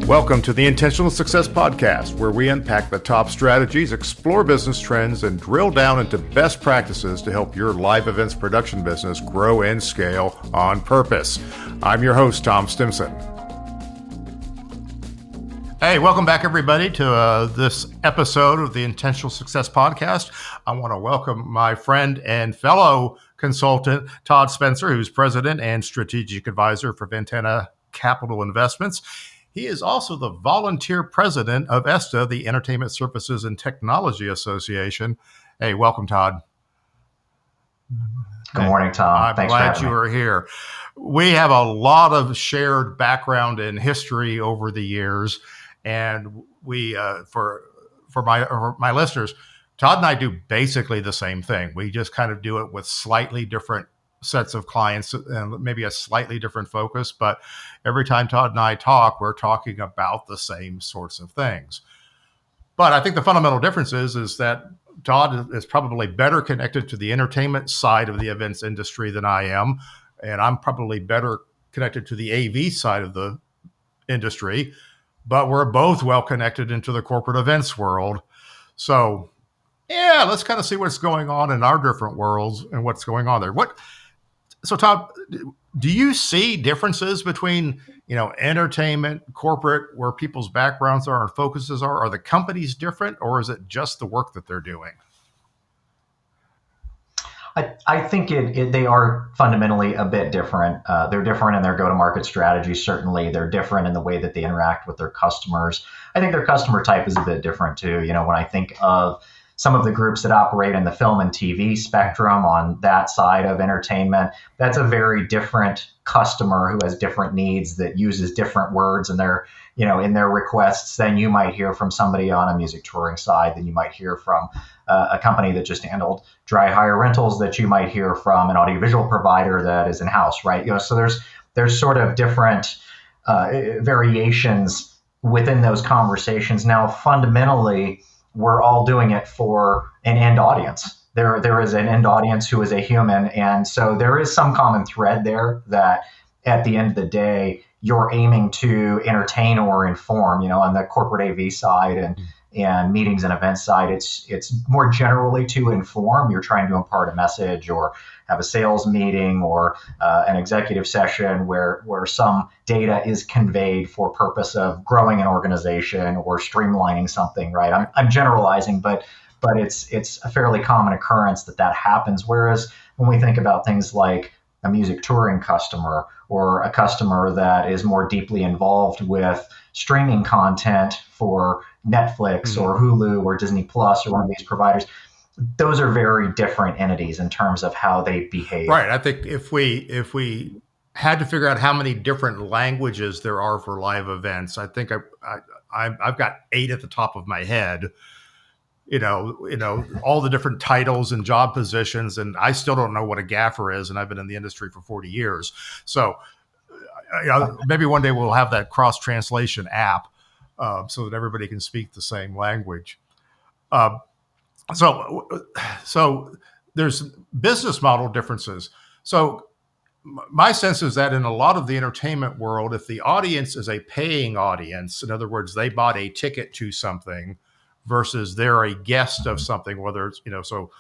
Welcome to the Intentional Success Podcast, where we unpack the top strategies, explore business trends, and drill down into best practices to help your live events production business grow and scale on purpose. I'm your host, Todd Spencer. Hey, welcome back, everybody, to this episode of the Intentional Success Podcast. I want to welcome my friend and fellow consultant, Todd Spencer, who's president and strategic advisor for Ventana Capital Investments. He is also the volunteer president of ESTA, the Entertainment Services and Technology Association. Hey, welcome, Todd. Good morning, Tom. I'm glad you are here. We have a lot of shared background and history over the years, and we, for my listeners, Todd and I do basically the same thing. We just kind of do it with slightly different sets of clients and maybe a slightly different focus, but every time Todd and I talk, we're talking about the same sorts of things. But I think the fundamental difference is that Todd is probably better connected to the entertainment side of the events industry than I am, and I'm probably better connected to the AV side of the industry, but we're both well connected into the corporate events world. So yeah, let's kind of see what's going on in our different worlds and what's going on there. So Todd, do you see differences between, entertainment, corporate, where people's backgrounds are and focuses are? Are the companies different, or is it just the work that they're doing? I think they are fundamentally a bit different. They're different in their go-to-market strategies. Certainly, they're different in the way that they interact with their customers. I think their customer type is a bit different too. When I think of some of the groups that operate in the film and TV spectrum on that side of entertainment, that's a very different customer who has different needs, that uses different words in their requests than you might hear from somebody on a music touring side, than you might hear from a company that just handled dry hire rentals, that you might hear from an audiovisual provider that is in-house, right? So there's sort of different variations within those conversations. Now, fundamentally, we're all doing it for an end audience. There is an end audience who is a human. And so there is some common thread there that at the end of the day, you're aiming to entertain or inform, on the corporate AV side and meetings and events side. It's more generally to inform. You're trying to impart a message or have a sales meeting or an executive session where some data is conveyed for purpose of growing an organization or streamlining something, right? I'm generalizing, but it's a fairly common occurrence that happens. Whereas when we think about things like a music touring customer or a customer that is more deeply involved with streaming content for Netflix or Hulu or Disney Plus or one of these providers, those are very different entities in terms of how they behave. Right. I think if we had to figure out how many different languages there are for live events, I think I've got 8 at the top of my head. All the different titles and job positions, and I still don't know what a gaffer is, and I've been in the industry for 40 years. So maybe one day we'll have that cross-translation app so that everybody can speak the same language. So there's business model differences. So my sense is that in a lot of the entertainment world, if the audience is a paying audience, in other words, they bought a ticket to something versus they're a guest of something, whether it's, so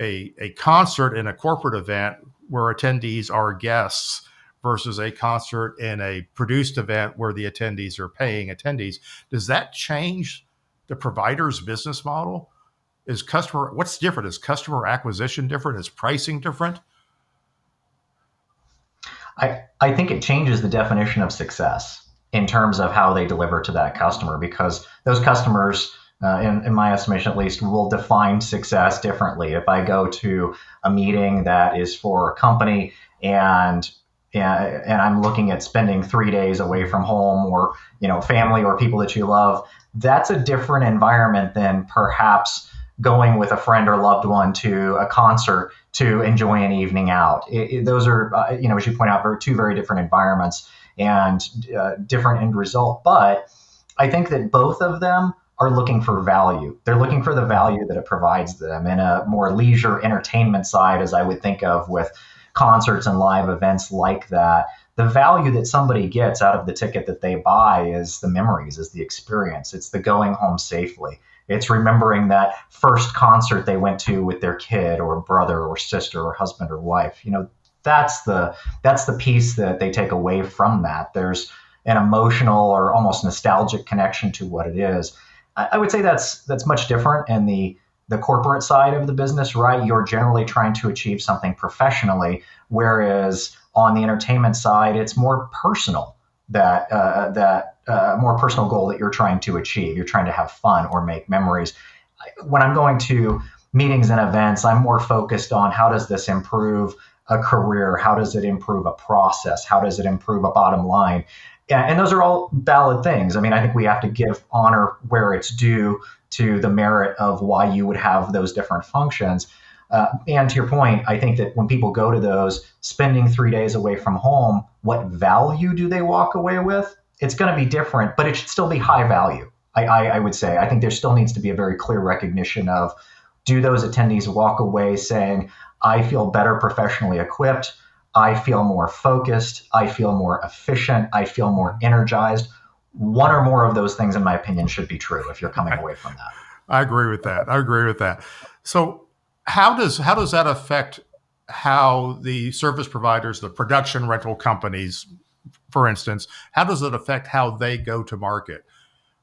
a concert in a corporate event where attendees are guests versus a concert in a produced event where the attendees are paying attendees, does that change the provider's business model? What's different? Is customer acquisition different? Is pricing different? I think it changes the definition of success in terms of how they deliver to that customer, because those customers, in my estimation at least, will define success differently. If I go to a meeting that is for a company and I'm looking at spending 3 days away from home or, family or people that you love, that's a different environment than perhaps going with a friend or loved one to a concert to enjoy an evening out. Those are, as you point out, two very different environments and different end result. But I think that both of them are looking for value. They're looking for the value that it provides them in a more leisure entertainment side, as I would think of with concerts and live events like that, the value that somebody gets out of the ticket that they buy is the memories, is the experience. It's the going home safely. It's remembering that first concert they went to with their kid or brother or sister or husband or wife. That's the piece that they take away from that. There's an emotional or almost nostalgic connection to what it is. I would say that's much different in the corporate side of the business, right? You're generally trying to achieve something professionally, whereas on the entertainment side, it's more personal. That more personal goal that you're trying to achieve. You're trying to have fun or make memories. When I'm going to meetings and events, I'm more focused on how does this improve a career? How does it improve a process? How does it improve a bottom line? And those are all valid things. I mean, I think we have to give honor where it's due to the merit of why you would have those different functions. And to your point, I think that when people go to those, spending 3 days away from home, what value do they walk away with? It's going to be different, but it should still be high value. I would say. I think there still needs to be a very clear recognition of, do those attendees walk away saying, I feel better professionally equipped, I feel more focused, I feel more efficient, I feel more energized. One or more of those things, in my opinion, should be true if you're coming away from that. I agree with that. So how does that affect how the service providers, the production rental companies, for instance, how does it affect how they go to market?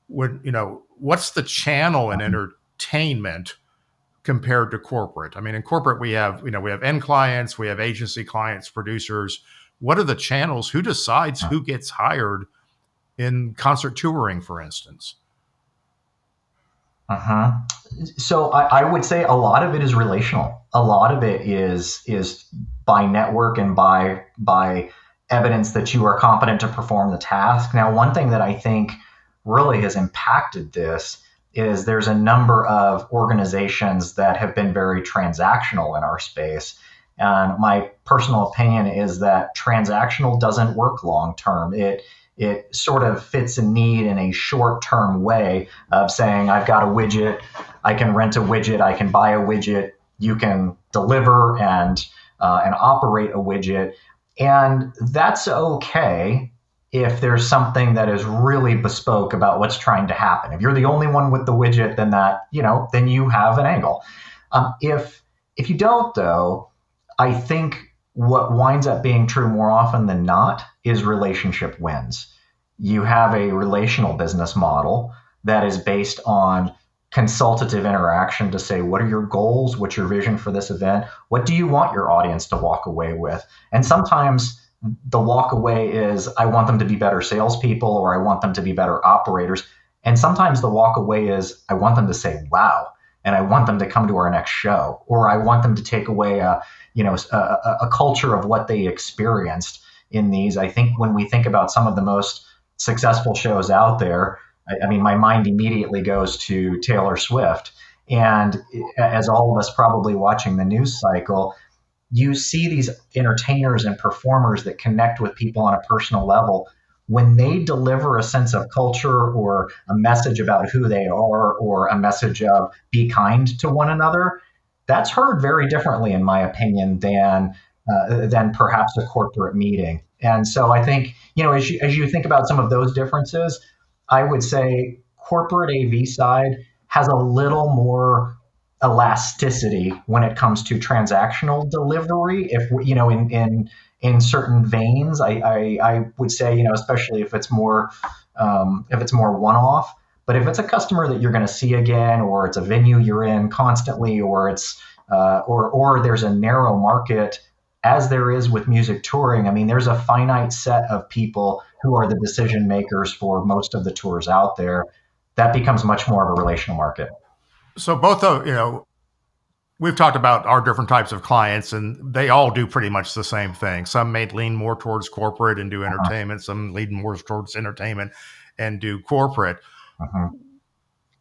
What's the channel in entertainment compared to corporate? I mean, in corporate, we have end clients, we have agency clients, producers. What are the channels? Who decides who gets hired in concert touring, for instance? So I would say a lot of it is relational. A lot of it is by network and by evidence that you are competent to perform the task. Now, one thing that I think really has impacted this is there's a number of organizations that have been very transactional in our space. And my personal opinion is that transactional doesn't work long term. It sort of fits a need in a short-term way of saying, I've got a widget, I can rent a widget, I can buy a widget, you can deliver and operate a widget. And that's okay if there's something that is really bespoke about what's trying to happen. If you're the only one with the widget, then you have an angle. If you don't, though, I think what winds up being true more often than not is relationship wins. You have a relational business model that is based on consultative interaction to say, what are your goals? What's your vision for this event? What do you want your audience to walk away with? And sometimes the walk away is, I want them to be better salespeople, or I want them to be better operators. And sometimes the walk away is, I want them to say, wow, and I want them to come to our next show, or I want them to take away a culture of what they experienced in these. I think when we think about some of the most successful shows out there, I mean, my mind immediately goes to Taylor Swift. And as all of us probably watching the news cycle, you see these entertainers and performers that connect with people on a personal level. When they deliver a sense of culture or a message about who they are, or a message of be kind to one another, that's heard very differently, in my opinion, than perhaps a corporate meeting. And so I think, as you think about some of those differences, I would say corporate AV side has a little more elasticity when it comes to transactional delivery. If in certain veins, I would say, especially if it's more one-off. But if it's a customer that you're going to see again, or it's a venue you're in constantly, or it's or there's a narrow market, as there is with music touring. I mean, there's a finite set of people who are the decision makers for most of the tours out there. That becomes much more of a relational market. So both of, we've talked about our different types of clients, and they all do pretty much the same thing. Some may lean more towards corporate and do entertainment. Some lean more towards entertainment and do corporate.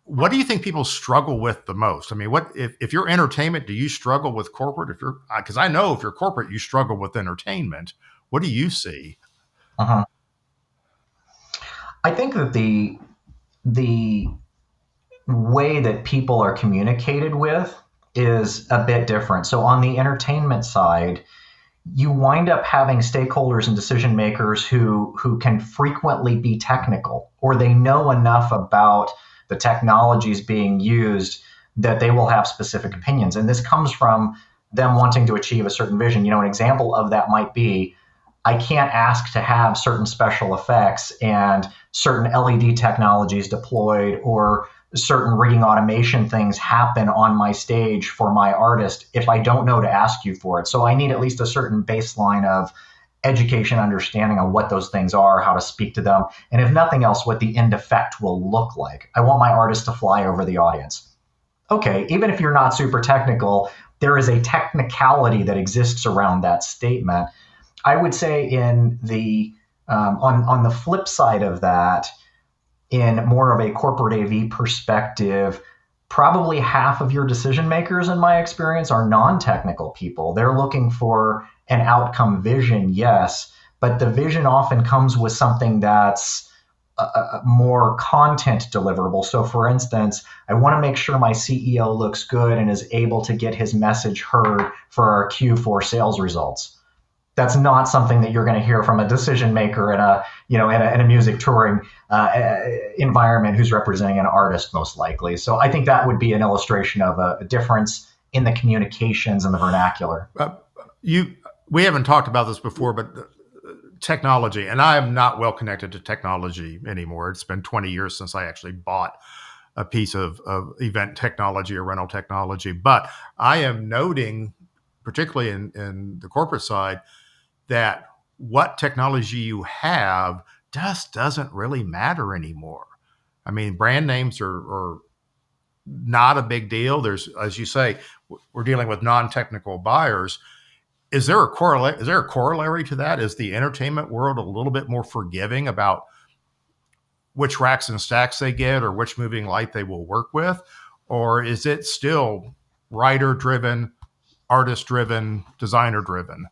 What do you think people struggle with the most? I mean, what if you're entertainment, do you struggle with corporate? Because I know if you're corporate, you struggle with entertainment. What do you see? I think that the way that people are communicated with is a bit different. So on the entertainment side, you wind up having stakeholders and decision makers who can frequently be technical, or they know enough about the technologies being used that they will have specific opinions. And this comes from them wanting to achieve a certain vision. An example of that might be, I can't ask to have certain special effects and certain LED technologies deployed, or certain rigging automation things happen on my stage for my artist if I don't know to ask you for it. So I need at least a certain baseline of education, understanding on what those things are, how to speak to them, and if nothing else, what the end effect will look like. I want my artist to fly over the audience. Okay, even if you're not super technical, there is a technicality that exists around that statement. I would say in the on the flip side of that, in more of a corporate AV perspective, probably half of your decision makers, in my experience, are non-technical people. They're looking for an outcome vision, yes, but the vision often comes with something that's more content deliverable. So for instance, I want to make sure my CEO looks good and is able to get his message heard for our Q4 sales results. That's not something that you're going to hear from a decision maker in a music touring environment who's representing an artist, most likely. So I think that would be an illustration of a difference in the communications and the vernacular. We haven't talked about this before, but technology, and I am not well connected to technology anymore. It's been 20 years since I actually bought a piece of event technology or rental technology. But I am noting, particularly in the corporate side, that what technology you have just doesn't really matter anymore. I mean, brand names are not a big deal. There's, as you say, we're dealing with non-technical buyers. Is there a corollary to that? Is the entertainment world a little bit more forgiving about which racks and stacks they get or which moving light they will work with? Or is it still writer-driven, artist-driven, designer-driven?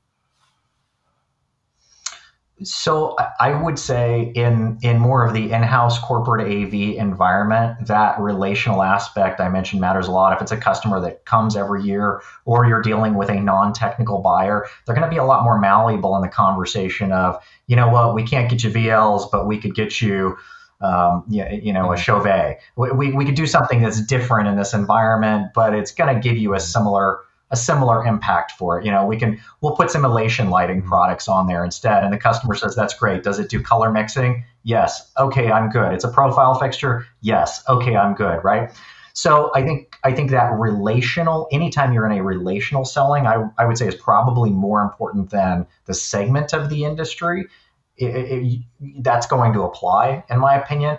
So I would say in more of the in-house corporate AV environment, that relational aspect I mentioned matters a lot. If it's a customer that comes every year, or you're dealing with a non-technical buyer, they're going to be a lot more malleable in the conversation of, you know what, we can't get you VLs, but we could get you a Chauvet. We could do something that's different in this environment, but it's going to give you a similar impact for it. We'll put simulation lighting products on there instead. And the customer says, that's great. Does it do color mixing? Yes. Okay, I'm good. It's a profile fixture? Yes. Okay, I'm good. Right. So I think that relational, anytime you're in a relational selling, I would say is probably more important than the segment of the industry. That's going to apply, in my opinion.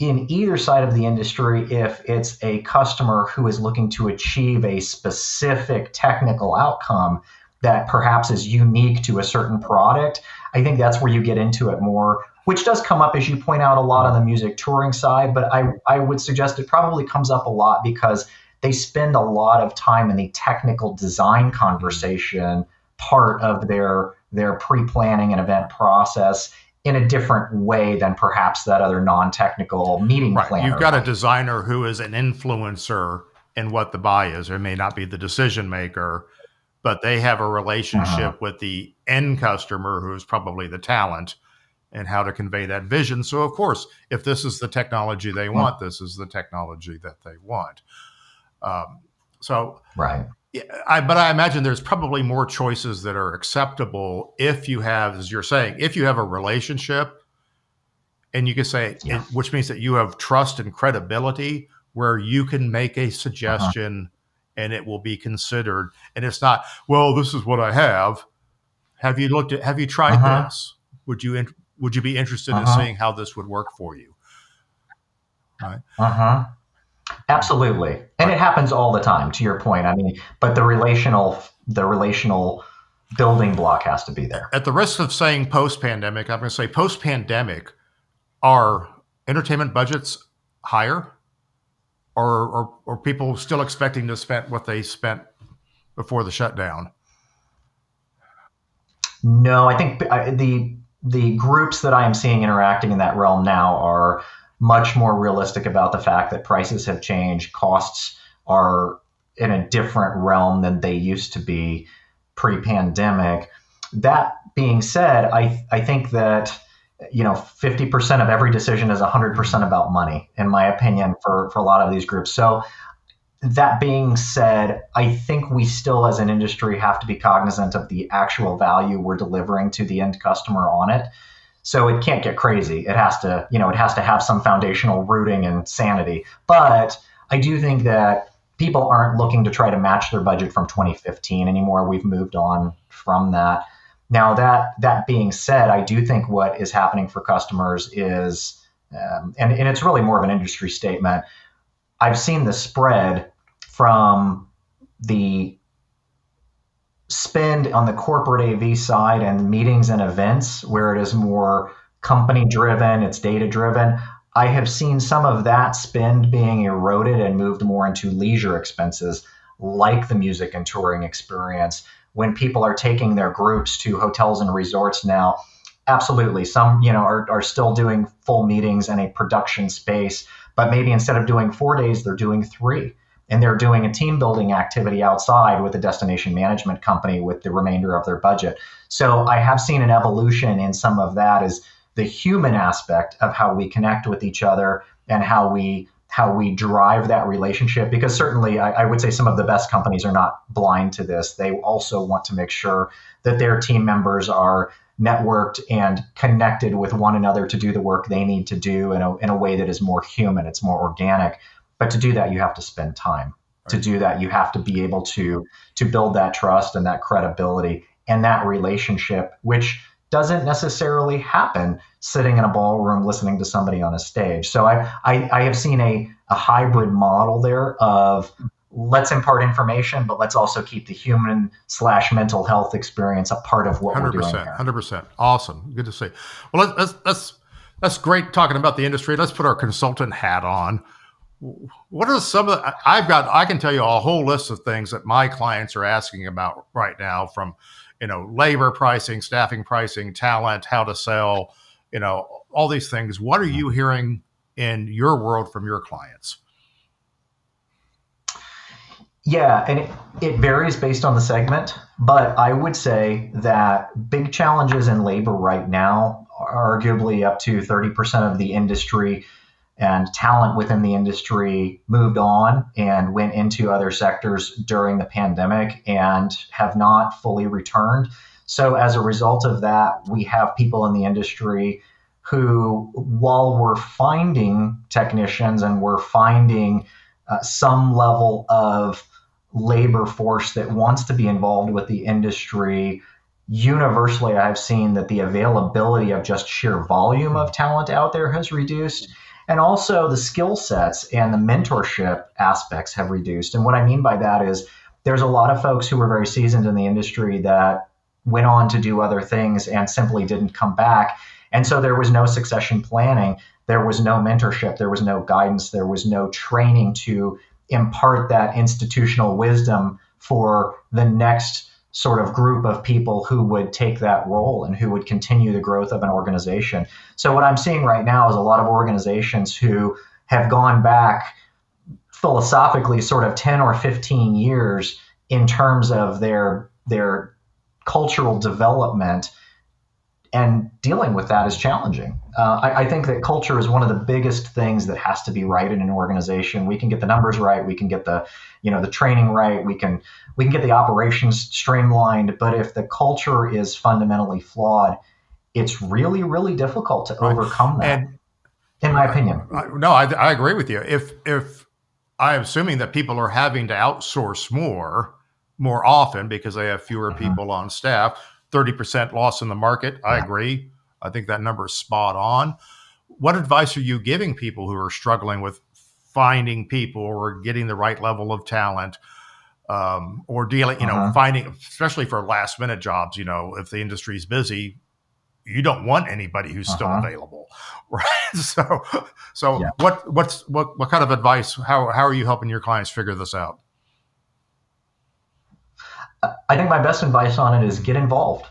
In either side of the industry, if it's a customer who is looking to achieve a specific technical outcome that perhaps is unique to a certain product, I think that's where you get into it more, which does come up, as you point out, a lot on the music touring side. But I would suggest it probably comes up a lot because they spend a lot of time in the technical design conversation part of their pre-planning and event process in a different way than perhaps that other non-technical meeting planner. You've got a designer who is an influencer in what the buy is. They may not be the decision maker, but they have a relationship with the end customer who is probably the talent and how to convey that vision. So, of course, if this is the technology they want, this is the technology that they want. Right. But I imagine there's probably more choices that are acceptable if you have, as you're saying, if you have a relationship, and you can say, which means that you have trust and credibility, where you can make a suggestion and it will be considered. And it's not, well, this is what I have. Have you tried this? Would you be interested in seeing how this would work for you? Right. Absolutely. And it happens all the time, to your point. I mean, but the relational building block has to be there. At the risk of saying post-pandemic, I'm going to say post-pandemic, are entertainment budgets higher? Or are people still expecting to spend what they spent before the shutdown? No, I think the groups that I am seeing interacting in that realm now are much more realistic about the fact that prices have changed. Costs are in a different realm than they used to be pre-pandemic. That being said, I think that 50% of every decision is 100% about money, in my opinion, for a lot of these groups. So that being said, I think we still as an industry have to be cognizant of the actual value we're delivering to the end customer on it. So it can't get crazy. It has to, it has to have some foundational rooting and sanity. But I do think that people aren't looking to try to match their budget from 2015 anymore. We've moved on from that. Now, that being said, I do think what is happening for customers is, and it's really more of an industry statement, I've seen the spread from the spend on the corporate AV side and meetings and events where it is more company driven, it's data driven. I have seen some of that spend being eroded and moved more into leisure expenses like the music and touring experience. When people are taking their groups to hotels and resorts now, absolutely. Some, are still doing full meetings in a production space, but maybe instead of doing 4 days, they're doing 3. And they're doing a team building activity outside with a destination management company with the remainder of their budget. So I have seen an evolution in some of that is the human aspect of how we connect with each other and how we drive that relationship. Because certainly I would say some of the best companies are not blind to this. They also want to make sure that their team members are networked and connected with one another to do the work they need to do in a way that is more human, it's more organic. But to do that, you have to spend time. Right. To do that, you have to be able to build that trust and that credibility and that relationship, which doesn't necessarily happen sitting in a ballroom listening to somebody on a stage. So I have seen a hybrid model there of let's impart information, but let's also keep the human/mental health experience a part of what we're doing here. 100%. Awesome. Good to see. Well, that's great talking about the industry. Let's put our consultant hat on. What are some of the, I can tell you a whole list of things that my clients are asking about right now, from, labor pricing, staffing pricing, talent, how to sell, all these things. What are you hearing in your world from your clients? Yeah, and it varies based on the segment, but I would say that big challenges in labor right now, arguably up to 30% of the industry and talent within the industry moved on and went into other sectors during the pandemic and have not fully returned. So as a result of that, we have people in the industry who, while we're finding technicians and we're finding some level of labor force that wants to be involved with the industry, universally, I've seen that the availability of just sheer volume of talent out there has reduced. And also the skill sets and the mentorship aspects have reduced. And what I mean by that is there's a lot of folks who were very seasoned in the industry that went on to do other things and simply didn't come back. And so there was no succession planning. There was no mentorship. There was no guidance. There was no training to impart that institutional wisdom for the next sort of group of people who would take that role and who would continue the growth of an organization. So what I'm seeing right now is a lot of organizations who have gone back philosophically sort of 10 or 15 years in terms of their cultural development, and dealing with that is challenging. I think that culture is one of the biggest things that has to be right in an organization. We can get the numbers right, we can get the training right, we can get the operations streamlined, but if the culture is fundamentally flawed, it's really, really difficult to overcome that. And, in my opinion. I agree with you. If I'm assuming that people are having to outsource more often because they have fewer people on staff, 30% loss in the market. I agree. I think that number is spot on. What advice are you giving people who are struggling with finding people or getting the right level of talent, or dealing, finding, especially for last minute jobs, if the industry is busy, you don't want anybody who's still available, right? So what kind of advice, how are you helping your clients figure this out? I think my best advice on it is get involved.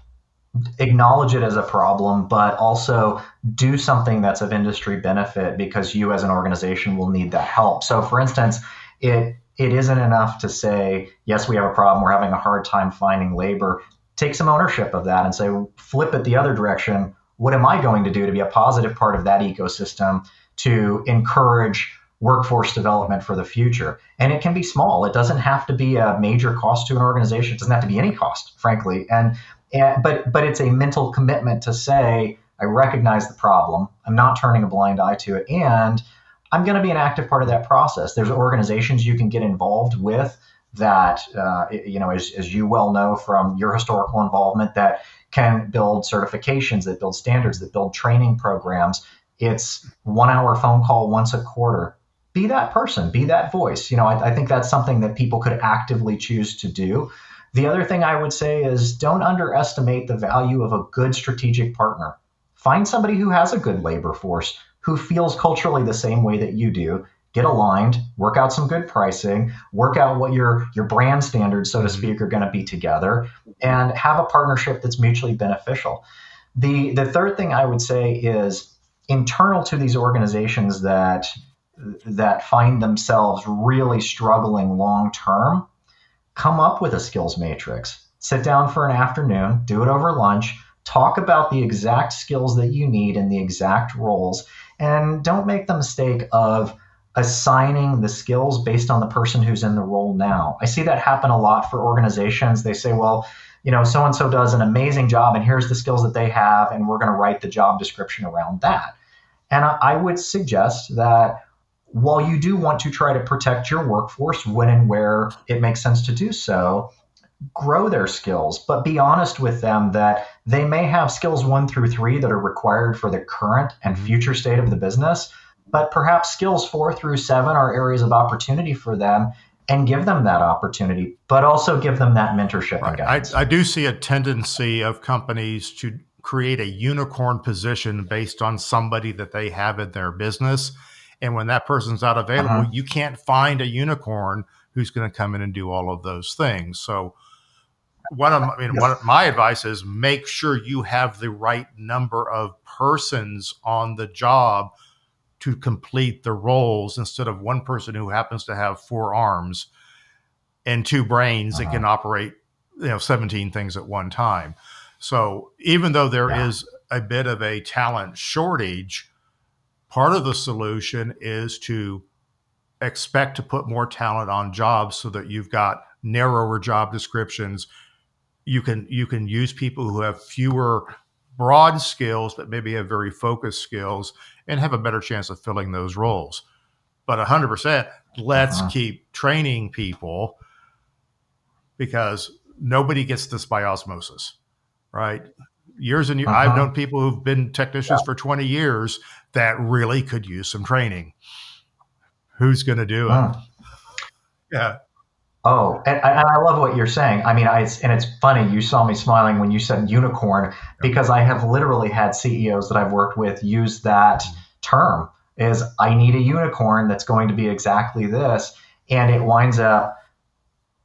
Acknowledge it as a problem, but also do something that's of industry benefit, because you as an organization will need that help. So for instance, it it isn't enough to say, yes, we have a problem, we're having a hard time finding labor. Take some ownership of that and say, flip it the other direction. What am I going to do to be a positive part of that ecosystem to encourage workforce development for the future? And it can be small. It doesn't have to be a major cost to an organization. It doesn't have to be any cost, frankly. But it's a mental commitment to say, I recognize the problem. I'm not turning a blind eye to it. And I'm going to be an active part of that process. There's organizations you can get involved with that, as you well know from your historical involvement, that can build certifications, that build standards, that build training programs. It's 1 hour phone call once a quarter. Be that person, be that voice. I think that's something that people could actively choose to do. The other thing I would say is don't underestimate the value of a good strategic partner. Find somebody who has a good labor force, who feels culturally the same way that you do. Get aligned, work out some good pricing, work out what your brand standards, so to speak, are going to be together, and have a partnership that's mutually beneficial. The third thing I would say is internal to these organizations that find themselves really struggling long term, come up with a skills matrix. Sit down for an afternoon, do it over lunch, talk about the exact skills that you need and the exact roles, and don't make the mistake of assigning the skills based on the person who's in the role now. I see that happen a lot for organizations. They say, well, so-and-so does an amazing job and here's the skills that they have, and we're going to write the job description around that. And I would suggest that while you do want to try to protect your workforce when and where it makes sense to do so, grow their skills, but be honest with them that they may have skills 1 through 3 that are required for the current and future state of the business, but perhaps skills 4 through 7 are areas of opportunity for them, and give them that opportunity, but also give them that mentorship and guidance. I do see a tendency of companies to create a unicorn position based on somebody that they have in their business. And when that person's not available, you can't find a unicorn who's going to come in and do all of those things. So one of my advice is make sure you have the right number of persons on the job to complete the roles, instead of one person who happens to have 4 arms and 2 brains that can operate 17 things at one time. So even though there is a bit of a talent shortage, part of the solution is to expect to put more talent on jobs so that you've got narrower job descriptions. You can use people who have fewer broad skills, but maybe have very focused skills, and have a better chance of filling those roles. But 100%, let's keep training people, because nobody gets this by osmosis, right? Years and years, I've known people who've been technicians for 20 years that really could use some training. Who's going to do it? Yeah. Oh, and I love what you're saying. I mean, it's funny. You saw me smiling when you said unicorn, because I have literally had CEOs that I've worked with use that term, is I need a unicorn that's going to be exactly this. And it winds up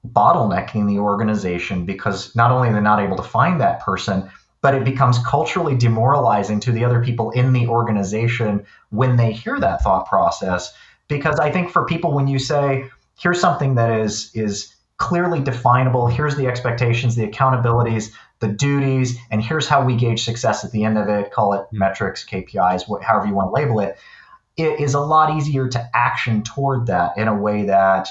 bottlenecking the organization, because not only are they not able to find that person, but it becomes culturally demoralizing to the other people in the organization when they hear that thought process. Because I think for people, when you say, here's something that is clearly definable, here's the expectations, the accountabilities, the duties, and here's how we gauge success at the end of it, call it metrics, KPIs, however you want to label it, it is a lot easier to action toward that in a way that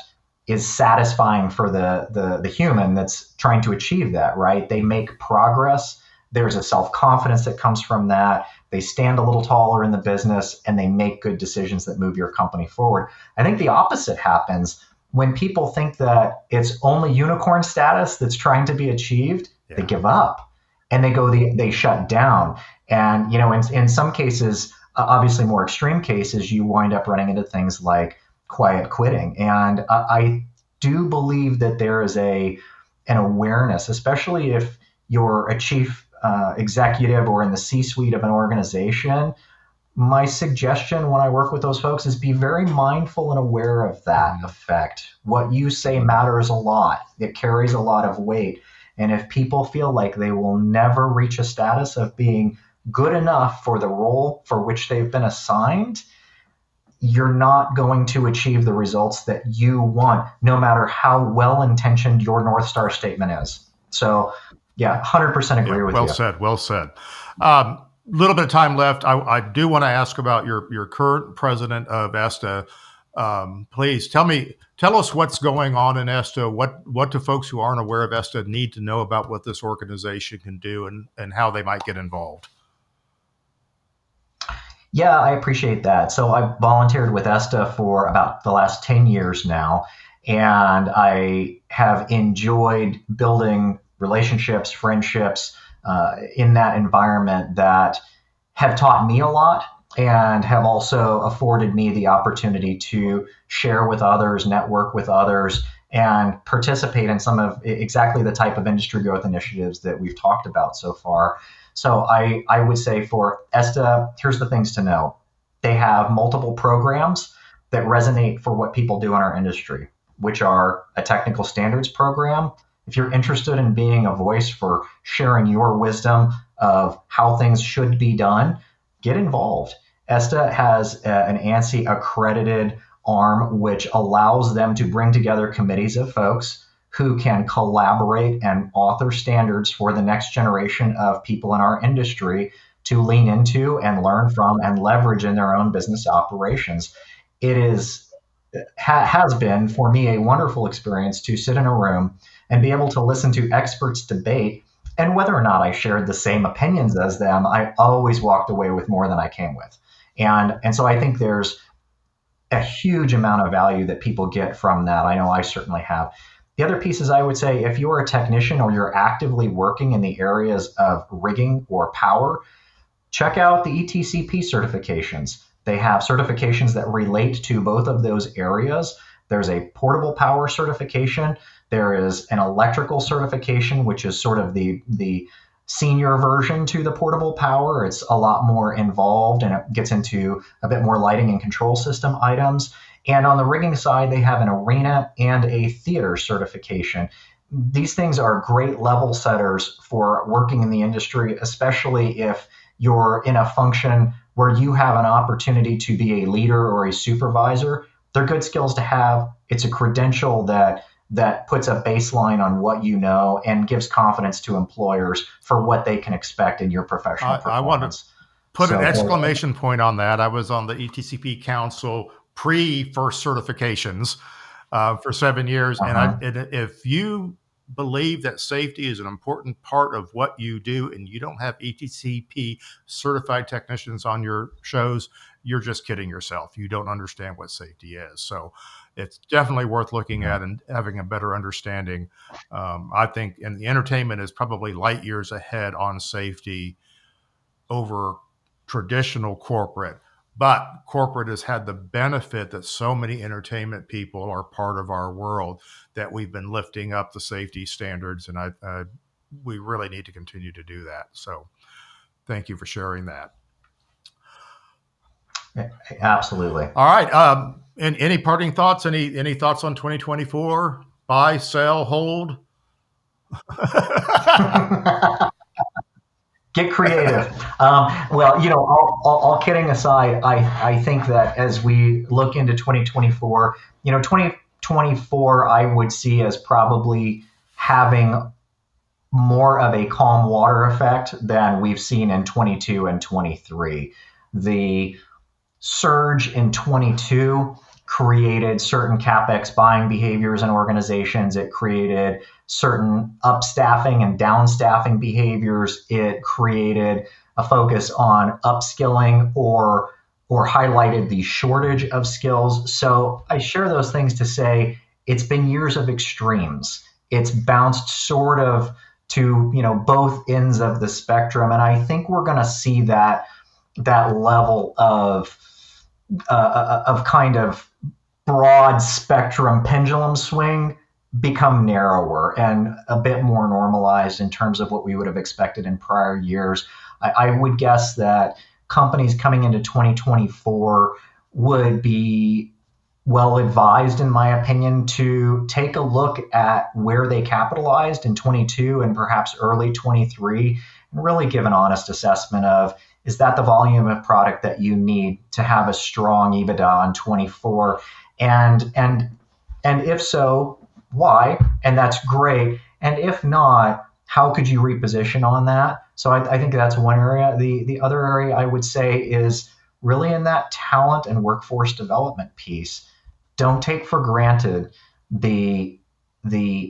is satisfying for the human that's trying to achieve that, right? They make progress. There's a self-confidence that comes from that. They stand a little taller in the business, and they make good decisions that move your company forward. I think the opposite happens when people think that it's only unicorn status that's trying to be achieved. They give up, and they shut down. And, in some cases, obviously more extreme cases, you wind up running into things like quiet quitting. And I do believe that there is an awareness, especially if you're a chief executive or in the C-suite of an organization. My suggestion when I work with those folks is be very mindful and aware of that effect. What you say matters a lot. It carries a lot of weight. And if people feel like they will never reach a status of being good enough for the role for which they've been assigned, you're not going to achieve the results that you want, no matter how well-intentioned your North Star statement is. So, yeah, 100% agree with well you. said. Well said. Little bit of time left. I do want to ask about your current president of ESTA. Please tell us what's going on in ESTA. What do folks who aren't aware of ESTA need to know about what this organization can do and how they might get involved? Yeah, I appreciate that. So I've volunteered with ESTA for about the last 10 years now, and I have enjoyed building relationships, friendships in that environment that have taught me a lot and have also afforded me the opportunity to share with others, network with others, and participate in some of exactly the type of industry growth initiatives that we've talked about so far. So I would say for ESTA, here's the things to know. They have multiple programs that resonate for what people do in our industry, which are a technical standards program. If you're interested in being a voice for sharing your wisdom of how things should be done, get involved. ESTA has an ANSI accredited arm, which allows them to bring together committees of folks who can collaborate and author standards for the next generation of people in our industry to lean into and learn from and leverage in their own business operations. It has been for me a wonderful experience to sit in a room and be able to listen to experts debate. And whether or not I shared the same opinions as them, I always walked away with more than I came with. And so I think there's a huge amount of value that people get from that. I know I certainly have. The other piece is I would say if you're a technician or you're actively working in the areas of rigging or power, check out the ETCP certifications. They have certifications that relate to both of those areas. There's a portable power certification. There is an electrical certification, which is sort of the senior version to the portable power. It's a lot more involved and it gets into a bit more lighting and control system items. And on the rigging side, they have an arena and a theater certification. These things are great level setters for working in the industry, especially if you're in a function where you have an opportunity to be a leader or a supervisor. They're good skills to have. It's a credential that puts a baseline on what you know and gives confidence to employers for what they can expect in your professional performance. I want to put an exclamation point on that. I was on the ETCP Council pre-first certifications for 7 years. And if you believe that safety is an important part of what you do and you don't have ETCP certified technicians on your shows, you're just kidding yourself. You don't understand what safety is. So it's definitely worth looking at and having a better understanding. I think, and the entertainment is probably light years ahead on safety over traditional corporate. But corporate has had the benefit that so many entertainment people are part of our world that we've been lifting up the safety standards, and we really need to continue to do that. So thank you for sharing that. Absolutely. All right. And any parting thoughts? Any thoughts on 2024? Buy, sell, hold? Get creative. Well, all kidding aside, I think that as we look into 2024, 2024 I would see as probably having more of a calm water effect than we've seen in 22 and 23. The surge in 22 created certain CapEx buying behaviors in organizations. It created certain upstaffing and downstaffing behaviors. It created a focus on upskilling or highlighted the shortage of skills. So I share those things to say it's been years of extremes. It's bounced sort of to both ends of the spectrum, and I think we're going to see that level of kind of broad spectrum pendulum swing become narrower and a bit more normalized in terms of what we would have expected in prior years. I would guess that companies coming into 2024 would be well advised, in my opinion, to take a look at where they capitalized in 22 and perhaps early 23 really give an honest assessment of, is that the volume of product that you need to have a strong EBITDA in 24? And if so, why? And that's great. And if not, how could you reposition on that? So I think that's one area. The other area I would say is really in that talent and workforce development piece. Don't take for granted the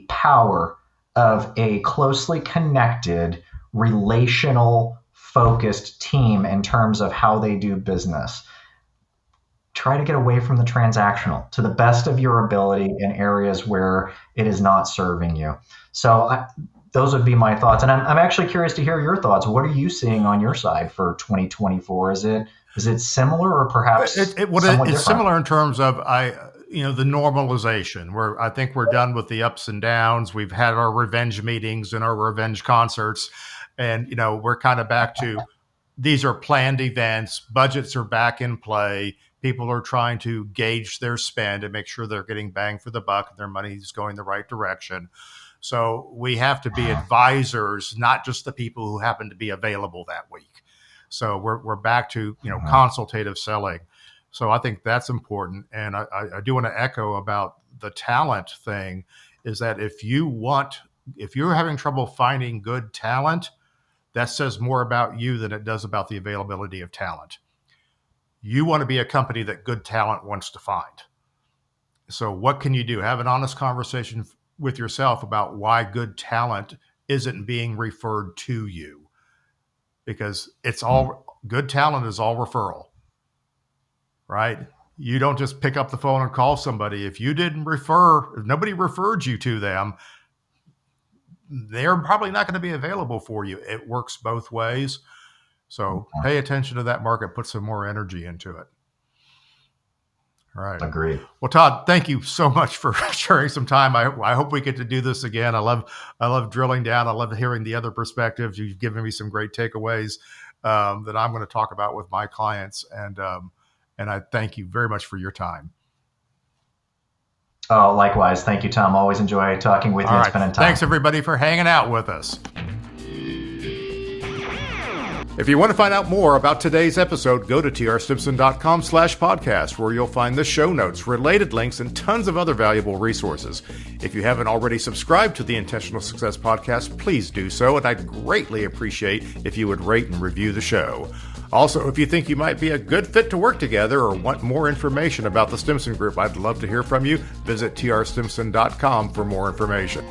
power of a closely connected, relational focused team in terms of how they do business. Try to get away from the transactional to the best of your ability in areas where it is not serving you. So those would be my thoughts. And I'm actually curious to hear your thoughts. What are you seeing on your side for 2024? Is it similar or perhaps it's different? similar in terms of the normalization, where I think we're done with the ups and downs. We've had our revenge meetings and our revenge concerts, and we're kind of back to, these are planned events. Budgets are back in play. People are trying to gauge their spend and make sure they're getting bang for the buck and their money is going the right direction. So we have to be advisors, not just the people who happen to be available that week. So we're back to consultative selling. So I think that's important. And I do want to echo about the talent thing, is that if you're having trouble finding good talent, that says more about you than it does about the availability of talent. You want to be a company that good talent wants to find. So what can you do? Have an honest conversation with yourself about why good talent isn't being referred to you, because it's all good talent is all referral, right? You don't just pick up the phone and call somebody. If nobody referred you to them, they're probably not going to be available for you. It works both ways. So pay attention to that market, put some more energy into it. All right. Agreed. Well, Todd, thank you so much for sharing some time. I hope we get to do this again. I love drilling down. I love hearing the other perspectives. You've given me some great takeaways that I'm going to talk about with my clients. And I thank you very much for your time. Oh, likewise. Thank you, Tom. Always enjoy talking with you and spending time. Thanks, everybody, for hanging out with us. If you want to find out more about today's episode, go to trstimson.com/podcast, where you'll find the show notes, related links, and tons of other valuable resources. If you haven't already subscribed to the Intentional Success Podcast, please do so, and I'd greatly appreciate if you would rate and review the show. Also, if you think you might be a good fit to work together or want more information about the Stimson Group, I'd love to hear from you. Visit trstimson.com for more information.